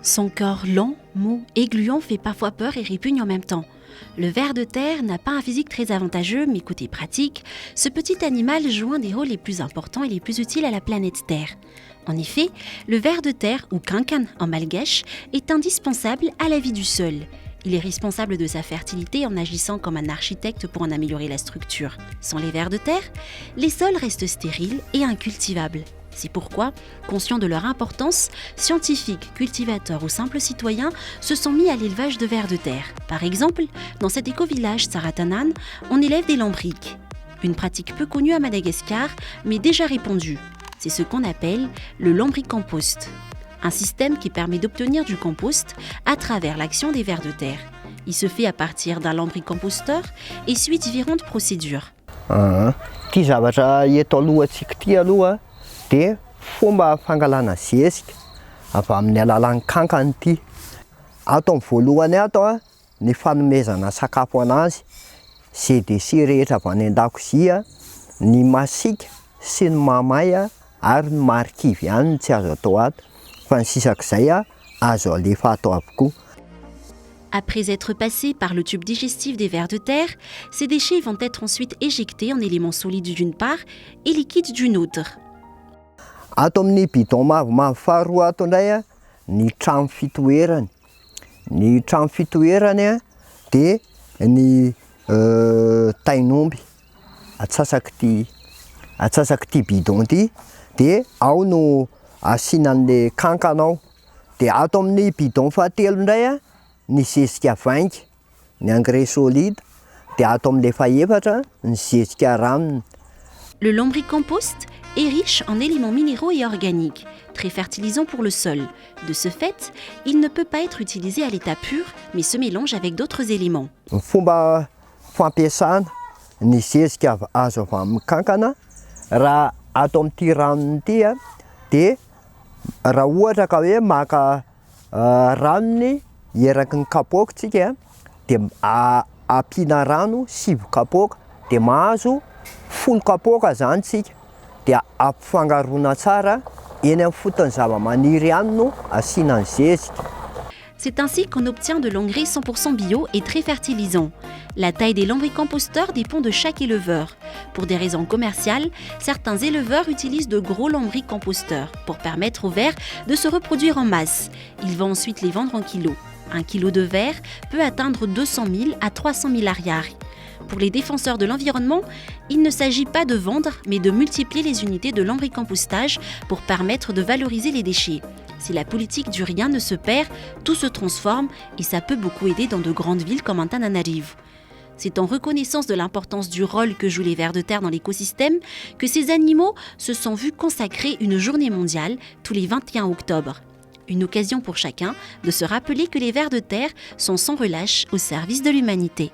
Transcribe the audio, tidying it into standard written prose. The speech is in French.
Son corps lent, mou et gluant fait parfois peur et répugne en même temps. Le ver de terre n'a pas un physique très avantageux, mais côté pratique, ce petit animal joue un des rôles les plus importants et les plus utiles à la planète Terre. En effet, le ver de terre, ou kankan en malgache, est indispensable à la vie du sol. Il est responsable de sa fertilité en agissant comme un architecte pour en améliorer la structure. Sans les vers de terre, les sols restent stériles et incultivables. C'est pourquoi, conscients de leur importance, scientifiques, cultivateurs ou simples citoyens se sont mis à l'élevage de vers de terre. Par exemple, dans cet éco-village Saratanan, on élève des lambriques. Une pratique peu connue à Madagascar, mais déjà répandue. C'est ce qu'on appelle le lombricompost. Un système qui permet d'obtenir du compost à travers l'action des vers de terre. Il se fait à partir d'un lombricomposteur et suit différentes procédures. Ty zavatra eto alohantsika ty aloha dia fomba fangalana zezika avy amin'ny alalan'ny kankana ity. Ato amin'ny voalohany ato ny fanomezana sakafo anazy, izay déchets rehetra avy any an-dakozia, ny masika sy ny mamay ary ny marikivy ihany no tsy azo atao ato. Fa ny sisak'izay azo alefa atao avokoa. Après être passés par le tube digestif des vers de terre, ces déchets vont être ensuite éjectés en éléments solides d'une part et liquides d'une autre. Ato amin'ny bidon mavomavo faharoa ato indray ny trano fitoerany. Ny trano fitoerany dia ny tainomby atsasak'ity bidon ity dia ao no asiana an'ilay kankana ao. Dia ato amin'ny bidon fahatelo indray ny zezika vainga, ny engrais solide, dia ato amin'ilay fahaefatra ny zezika ranony. Le lombricompost est riche en éléments minéraux et organiques, très fertilisants pour le sol. De ce fait, il ne peut pas être utilisé à l'état pur, mais se mélange avec d'autres éléments. Ny fomba fampiasana ny zezika azo avy amin'ny kankana raha ato amin'ity ranony ity dia raha ohatra ka hoe maka ranony eraky ny kapoaka tsika dia ampiana rano 7 kapoaka dia mahazo 10 kapoaka zany tsika. Dia ampifangaroana tsara eny amin'ny fotony zavamaniry ihany no asiana ny zezika. C'est ainsi qu'on obtient de l'engrais 100% bio et très fertilisant. La taille des lombricomposteurs dépend de chaque éleveur. Pour des raisons commerciales, certains éleveurs utilisent de gros lombricomposteurs pour permettre aux vers de se reproduire en masse. Ils vont ensuite les vendre en kilos. Un kilo de vers peut atteindre 200 000 à 300 000 ariary. Pour les défenseurs de l'environnement, il ne s'agit pas de vendre, mais de multiplier les unités de lombricompostage pour permettre de valoriser les déchets. Si la politique du rien ne se perd, tout se transforme et ça peut beaucoup aider dans de grandes villes comme Antananarivo. C'est en reconnaissance de l'importance du rôle que jouent les vers de terre dans l'écosystème que ces animaux se sont vus consacrer une journée mondiale tous les 21 octobre. Une occasion pour chacun de se rappeler que les vers de terre sont sans relâche au service de l'humanité.